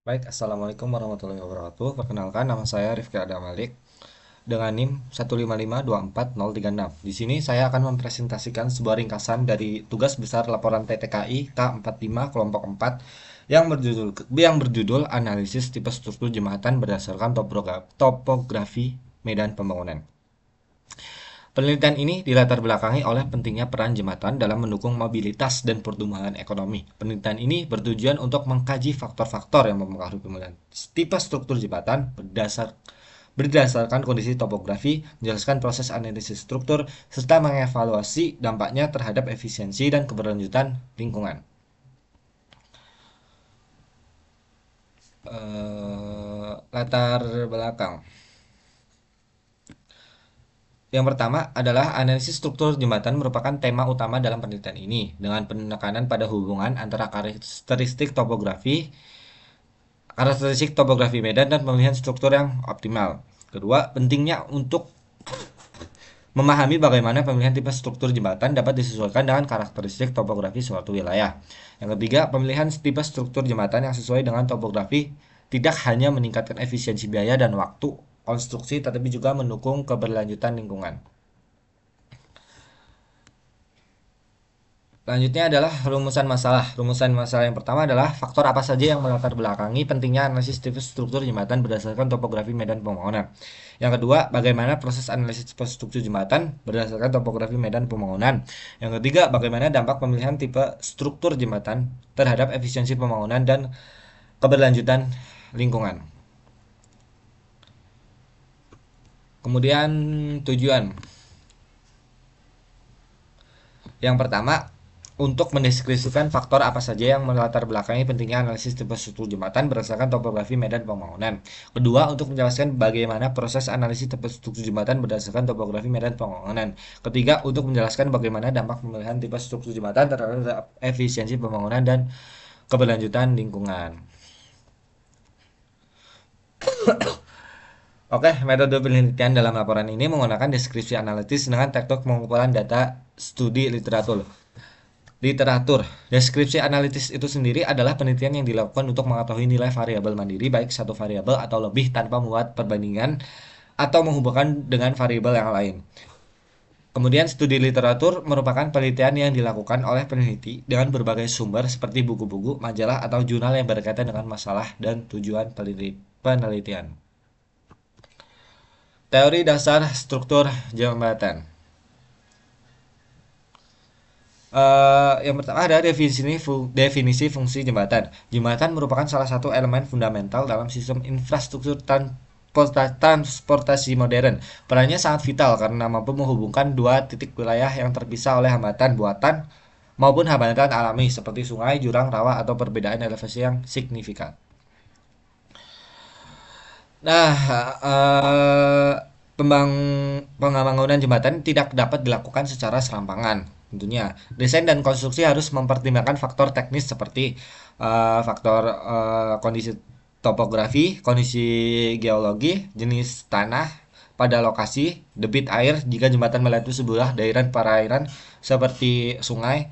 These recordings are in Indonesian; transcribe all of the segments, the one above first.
Baik, Assalamualaikum warahmatullahi wabarakatuh. Perkenalkan, nama saya Rifki Adam Malik dengan NIM 155242036. Di sini saya akan mempresentasikan sebuah ringkasan dari tugas besar laporan TTKI K45 kelompok 4 yang berjudul Analisis Tipe Struktur Jembatan Berdasarkan Topografi Medan Pembangunan. Penelitian ini dilatar belakangi oleh pentingnya peran jembatan dalam mendukung mobilitas dan pertumbuhan ekonomi. Penelitian ini bertujuan untuk mengkaji faktor-faktor yang mempengaruhi pemilihan tipe struktur jembatan berdasarkan kondisi topografi, menjelaskan proses analisis struktur, serta mengevaluasi dampaknya terhadap efisiensi dan keberlanjutan lingkungan. Latar belakang. Yang pertama adalah analisis struktur jembatan merupakan tema utama dalam penelitian ini, dengan penekanan pada hubungan antara karakteristik topografi medan dan pemilihan struktur yang optimal. Kedua, pentingnya untuk memahami bagaimana pemilihan tipe struktur jembatan dapat disesuaikan dengan karakteristik topografi suatu wilayah. Yang ketiga, pemilihan tipe struktur jembatan yang sesuai dengan topografi tidak hanya meningkatkan efisiensi biaya dan waktu konstruksi, tetapi juga mendukung keberlanjutan lingkungan. Selanjutnya adalah rumusan masalah. Rumusan masalah yang pertama adalah faktor apa saja yang melatar belakangi pentingnya analisis tipe struktur jembatan berdasarkan topografi medan pembangunan. Yang kedua, bagaimana proses analisis tipe struktur jembatan berdasarkan topografi medan pembangunan. Yang ketiga, bagaimana dampak pemilihan tipe struktur jembatan terhadap efisiensi pembangunan dan keberlanjutan lingkungan. Kemudian tujuan. Yang pertama, untuk mendeskripsikan faktor apa saja yang melatar belakangi pentingnya analisis tipe struktur jembatan berdasarkan topografi medan pembangunan. Kedua, untuk menjelaskan bagaimana proses analisis tipe struktur jembatan berdasarkan topografi medan pembangunan. Ketiga, untuk menjelaskan bagaimana dampak pemilihan tipe struktur jembatan terhadap efisiensi pembangunan dan keberlanjutan lingkungan. Oke, metode penelitian dalam laporan ini menggunakan deskripsi analitis dengan teknik pengumpulan data studi literatur. Deskripsi analitis itu sendiri adalah penelitian yang dilakukan untuk mengetahui nilai variabel mandiri baik satu variabel atau lebih tanpa membuat perbandingan atau menghubungkan dengan variabel yang lain. Kemudian studi literatur merupakan penelitian yang dilakukan oleh peneliti dengan berbagai sumber seperti buku-buku, majalah, atau jurnal yang berkaitan dengan masalah dan tujuan penelitian. Teori dasar struktur jembatan. Yang pertama ada definisi fungsi jembatan. Jembatan merupakan salah satu elemen fundamental dalam sistem infrastruktur transportasi modern. Perannya sangat vital karena mampu menghubungkan dua titik wilayah yang terpisah oleh hambatan buatan maupun hambatan alami seperti sungai, jurang, rawa, atau perbedaan elevasi yang signifikan. Nah, eh, pembang pembangunan jembatan tidak dapat dilakukan secara serampangan. Tentunya, desain dan konstruksi harus mempertimbangkan faktor teknis seperti faktor kondisi topografi, kondisi geologi, jenis tanah pada lokasi, debit air jika jembatan melewati sebuah daerah perairan seperti sungai,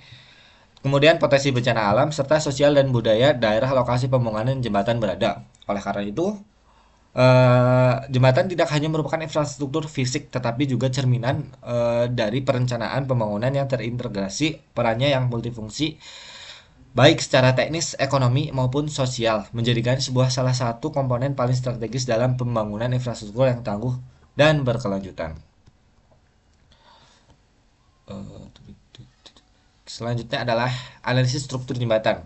kemudian potensi bencana alam serta sosial dan budaya daerah lokasi pembangunan jembatan berada. Oleh karena itu, jembatan tidak hanya merupakan infrastruktur fisik, tetapi juga cerminan dari perencanaan pembangunan yang terintegrasi, perannya yang multifungsi, baik secara teknis, ekonomi, maupun sosial, menjadikan sebuah salah satu komponen paling strategis dalam pembangunan infrastruktur yang tangguh dan berkelanjutan. Selanjutnya adalah analisis struktur jembatan.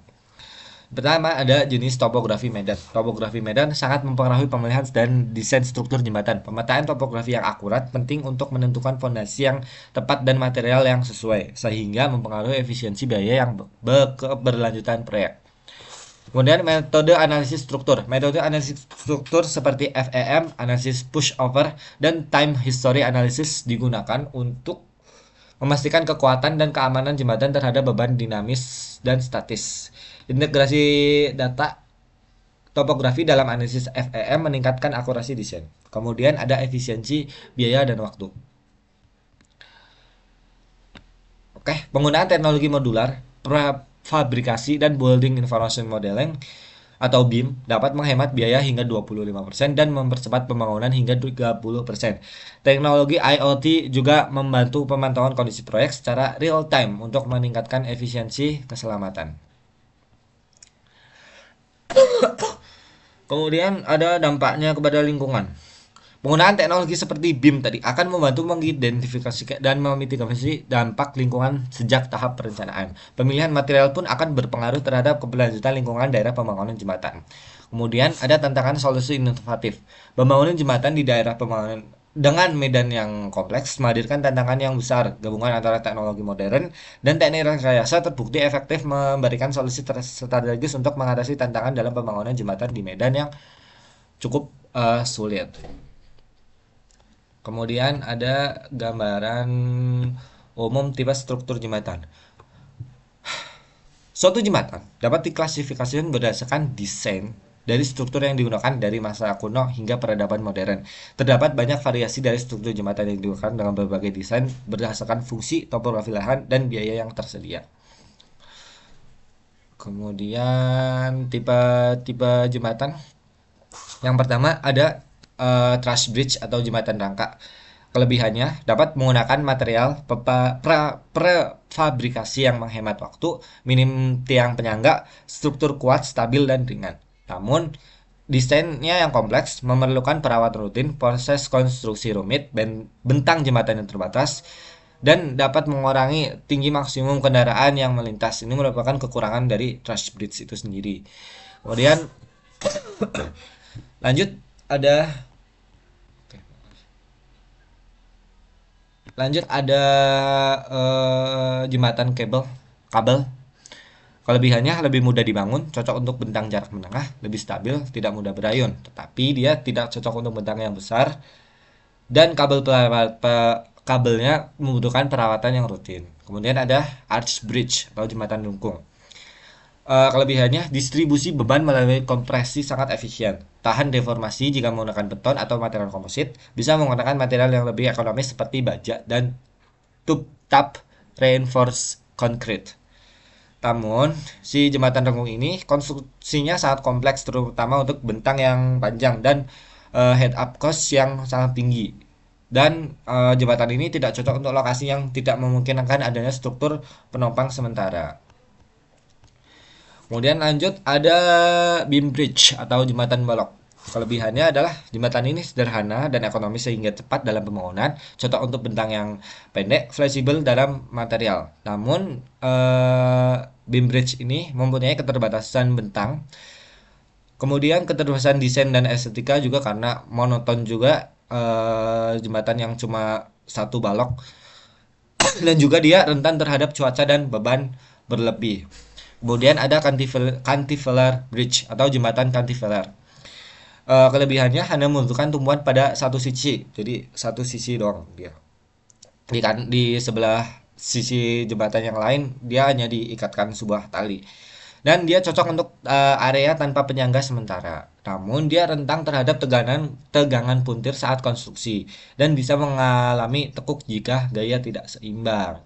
Pertama ada jenis topografi medan. Topografi medan sangat mempengaruhi pemilihan dan desain struktur jembatan. Pemetaan topografi yang akurat penting untuk menentukan fondasi yang tepat dan material yang sesuai, sehingga mempengaruhi efisiensi biaya yang berkeberlanjutan proyek. Kemudian metode analisis struktur. Metode analisis struktur seperti FEM, analisis pushover, dan time history analysis digunakan untuk memastikan kekuatan dan keamanan jembatan terhadap beban dinamis dan statis. Integrasi data topografi dalam analisis FEM meningkatkan akurasi desain. Kemudian ada efisiensi biaya dan waktu. Oke, penggunaan teknologi modular, prefabrikasi, dan building information modeling atau BIM dapat menghemat biaya hingga 25% dan mempercepat pembangunan hingga 30%. Teknologi IoT juga membantu pemantauan kondisi proyek secara real time untuk meningkatkan efisiensi keselamatan. Kemudian ada dampaknya kepada lingkungan. Penggunaan teknologi seperti BIM tadi akan membantu mengidentifikasi dan memitigasi dampak lingkungan sejak tahap perencanaan. Pemilihan material pun akan berpengaruh terhadap keberlanjutan lingkungan daerah pembangunan jembatan. Kemudian ada tantangan solusi inovatif. Pembangunan jembatan di daerah pembangunan dengan medan yang kompleks menghadirkan tantangan yang besar. Gabungan antara teknologi modern dan teknik rekayasa terbukti efektif memberikan solusi strategis untuk mengatasi tantangan dalam pembangunan jembatan di medan yang cukup sulit. Kemudian ada gambaran umum tipe struktur jembatan. Suatu jembatan dapat diklasifikasikan berdasarkan desain dari struktur yang digunakan dari masa kuno hingga peradaban modern. Terdapat banyak variasi dari struktur jembatan yang digunakan dengan berbagai desain berdasarkan fungsi, topografi lahan, dan biaya yang tersedia. Kemudian tipe-tipe jembatan. Yang pertama ada truss bridge atau jembatan rangka. Kelebihannya dapat menggunakan material prefabrikasi yang menghemat waktu, minim tiang penyangga, struktur kuat, stabil, dan ringan. Namun, desainnya yang kompleks memerlukan perawatan rutin, proses konstruksi rumit, bentang jembatan yang terbatas, dan dapat mengurangi tinggi maksimum kendaraan yang melintas. Ini merupakan kekurangan dari truss bridge itu sendiri. Kemudian lanjut ada jembatan kabel. Kelebihannya lebih mudah dibangun, cocok untuk bentang jarak menengah, lebih stabil, tidak mudah berayun. Tetapi dia tidak cocok untuk bentang yang besar dan kabelnya membutuhkan perawatan yang rutin. Kemudian ada arch bridge atau jembatan lengkung. Kelebihannya distribusi beban melalui kompresi sangat efisien, tahan deformasi jika menggunakan beton atau material komposit, bisa menggunakan material yang lebih ekonomis seperti baja dan tub-top reinforced concrete. Namun, si jembatan lengkung ini konstruksinya sangat kompleks terutama untuk bentang yang panjang dan head up cost yang sangat tinggi. Dan jembatan ini tidak cocok untuk lokasi yang tidak memungkinkan adanya struktur penopang sementara. Kemudian lanjut ada beam bridge atau jembatan balok. Kelebihannya adalah jembatan ini sederhana dan ekonomis sehingga cepat dalam pembangunan, cocok untuk bentang yang pendek, fleksibel dalam material. Namun beam bridge ini mempunyai keterbatasan bentang. Kemudian keterbatasan desain dan estetika juga karena monoton juga jembatan yang cuma satu balok dan juga dia rentan terhadap cuaca dan beban berlebih. Kemudian ada cantilever bridge atau jembatan cantilever. Kelebihannya hanya membutuhkan tumpuan pada satu sisi, jadi satu sisi doang dia. Di sebelah sisi jembatan yang lain dia hanya diikatkan sebuah tali. Dan dia cocok untuk area tanpa penyangga sementara. Namun dia rentan terhadap tegangan puntir saat konstruksi dan bisa mengalami tekuk jika gaya tidak seimbang.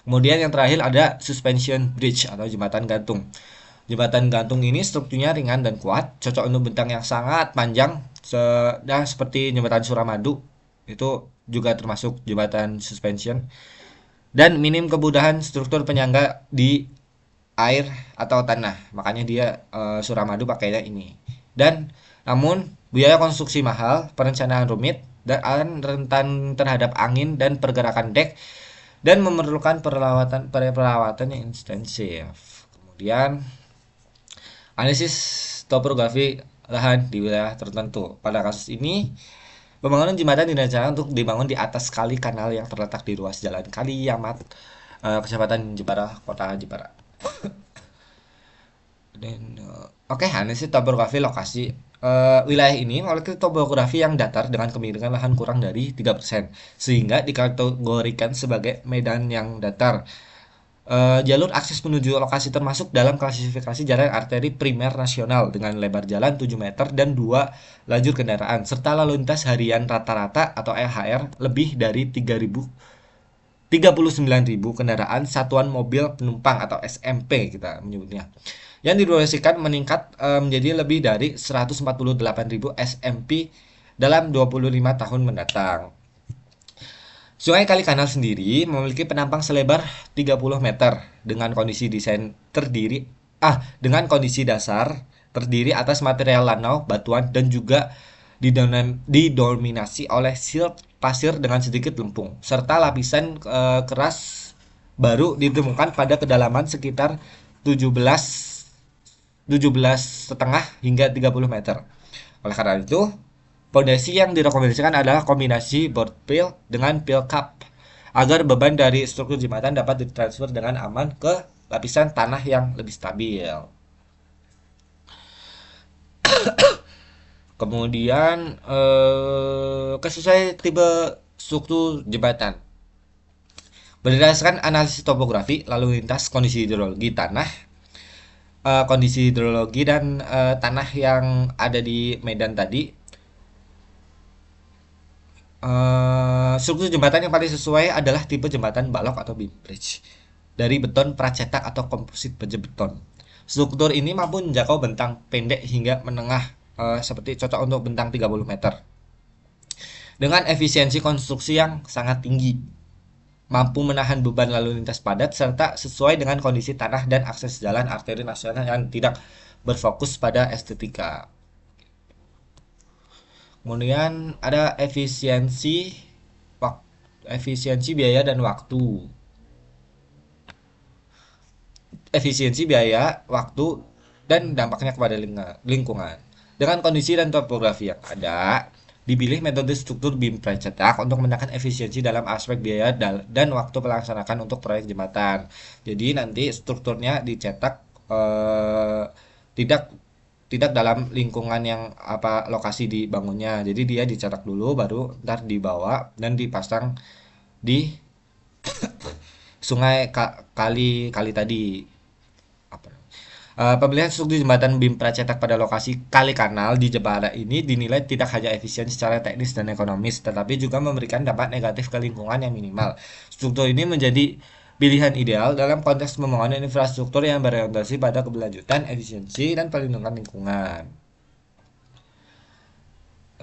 Kemudian yang terakhir ada suspension bridge atau jembatan gantung. Jembatan gantung ini strukturnya ringan dan kuat, cocok untuk bentang yang sangat panjang, seperti jembatan Suramadu. Itu juga termasuk jembatan suspension. Dan minim kemudahan struktur penyangga di air atau tanah. Makanya dia Suramadu pakainya ini. Dan namun biaya konstruksi mahal, perencanaan rumit, dan rentan terhadap angin dan pergerakan dek dan memerlukan perawatan yang intensif. Kemudian analisis topografi lahan di wilayah tertentu. Pada kasus ini, pembangunan jembatan direncanakan untuk dibangun di atas kali kanal yang terletak di ruas jalan Kali Yamat, Kecamatan Jepara, Kota Jepara. Oke, analisis topografi lokasi. Wilayah ini memiliki topografi yang datar dengan kemiringan lahan kurang dari 3%, sehingga dikategorikan sebagai medan yang datar. Jalur akses menuju lokasi termasuk dalam klasifikasi jalan arteri primer nasional dengan lebar jalan 7 meter dan 2 lajur kendaraan, serta lalu lintas harian rata-rata atau LHR lebih dari 39.000 kendaraan satuan mobil penumpang atau SMP kita menyebutnya. yang diproyeksikan meningkat menjadi lebih dari 148.000 SMP dalam 25 tahun mendatang. Sungai Kali Kanal sendiri memiliki penampang selebar 30 meter dengan kondisi desain terdiri dengan kondisi dasar terdiri atas material lanau, batuan dan juga didominasi oleh silt pasir dengan sedikit lempung serta lapisan keras baru ditemukan pada kedalaman sekitar 17 17,5 hingga 30 meter. Oleh karena itu, fondasi yang direkomendasikan adalah kombinasi board peel dengan peel cup agar beban dari struktur jembatan dapat ditransfer dengan aman ke lapisan tanah yang lebih stabil. Kemudian kesesuaian tipe struktur jembatan. Berdasarkan analisis topografi, lalu lintas, kondisi hidrologi tanah, kondisi hidrologi dan tanah yang ada di medan tadi, struktur jembatan yang paling sesuai adalah tipe jembatan balok atau beam bridge dari beton pracetak atau komposit baja beton. Struktur ini mampu menjangkau bentang pendek hingga menengah, seperti cocok untuk bentang 30 meter dengan efisiensi konstruksi yang sangat tinggi, mampu menahan beban lalu lintas padat serta sesuai dengan kondisi tanah dan akses jalan arteri nasional yang tidak berfokus pada estetika. Kemudian ada efisiensi biaya dan waktu. Efisiensi biaya, waktu, dan dampaknya kepada lingkungan. Dengan kondisi dan topografi yang ada, dipilih metode struktur BIM pracetak untuk menekan efisiensi dalam aspek biaya dan waktu pelaksanaan untuk proyek jembatan. Jadi nanti strukturnya dicetak tidak tidak dalam lingkungan yang lokasi dibangunnya. Jadi dia dicetak dulu baru ntar dibawa dan dipasang di sungai kali kali tadi. Pemilihan struktur jembatan BIM pracetak pada lokasi kali kanal di Jepara ini dinilai tidak hanya efisien secara teknis dan ekonomis, tetapi juga memberikan dampak negatif ke lingkungan yang minimal. Struktur ini menjadi pilihan ideal dalam konteks pembangunan infrastruktur yang berorientasi pada keberlanjutan, efisiensi, dan perlindungan lingkungan.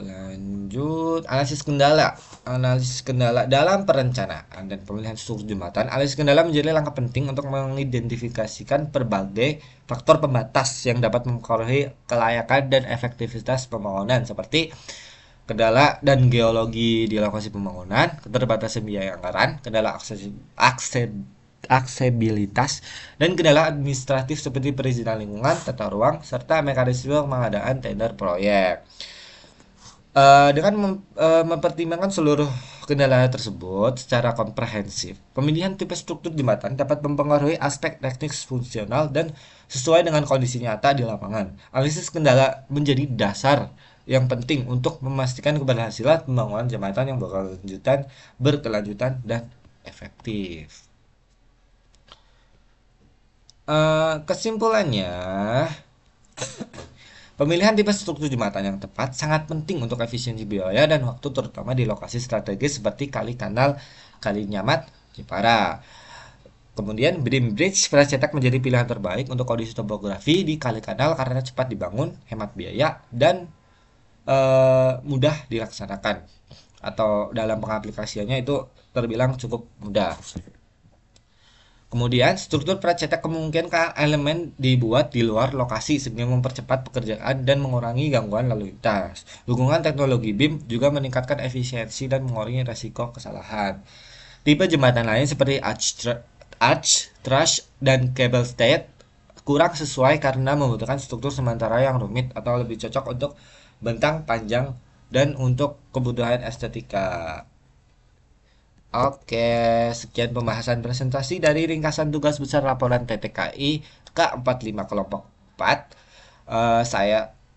Lanjut, analisis kendala dalam perencanaan dan pemilihan struktur jembatan. Analisis kendala menjadi langkah penting untuk mengidentifikasikan berbagai faktor pembatas yang dapat mempengaruhi kelayakan dan efektivitas pembangunan, seperti kendala dan geologi di lokasi pembangunan, keterbatasan biaya anggaran, kendala aksesibilitas, dan kendala administratif seperti perizinan lingkungan, tata ruang, serta mekanisme pengadaan tender proyek. Dengan mempertimbangkan seluruh kendala tersebut secara komprehensif, pemilihan tipe struktur jembatan dapat mempengaruhi aspek teknis fungsional dan sesuai dengan kondisi nyata di lapangan. Analisis kendala menjadi dasar yang penting untuk memastikan keberhasilan pembangunan jembatan yang berkelanjutan dan efektif. Kesimpulannya, pemilihan tipe struktur jembatan yang tepat sangat penting untuk efisiensi biaya dan waktu, terutama di lokasi strategis seperti Kali Kanal, Kali Nyamat, Jepara. Kemudian beam bridge pracetak menjadi pilihan terbaik untuk kondisi topografi di Kali Kanal karena cepat dibangun, hemat biaya, dan mudah dilaksanakan. Atau dalam pengaplikasiannya itu terbilang cukup mudah. Kemudian, struktur pracetak kemungkinan elemen dibuat di luar lokasi sehingga mempercepat pekerjaan dan mengurangi gangguan lalu lintas. Dukungan teknologi BIM juga meningkatkan efisiensi dan mengurangi risiko kesalahan. Tipe jembatan lain seperti arch, truss, dan cable stayed kurang sesuai karena membutuhkan struktur sementara yang rumit atau lebih cocok untuk bentang panjang dan untuk kebutuhan estetika. Oke, sekian pembahasan presentasi dari ringkasan tugas besar laporan TTKI K45 kelompok 4.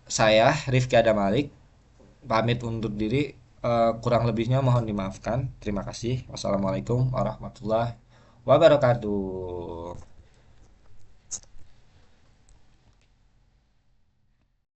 Saya Rifki Adamalik pamit undur diri. Kurang lebihnya mohon dimaafkan. Terima kasih. Wassalamualaikum warahmatullahi wabarakatuh.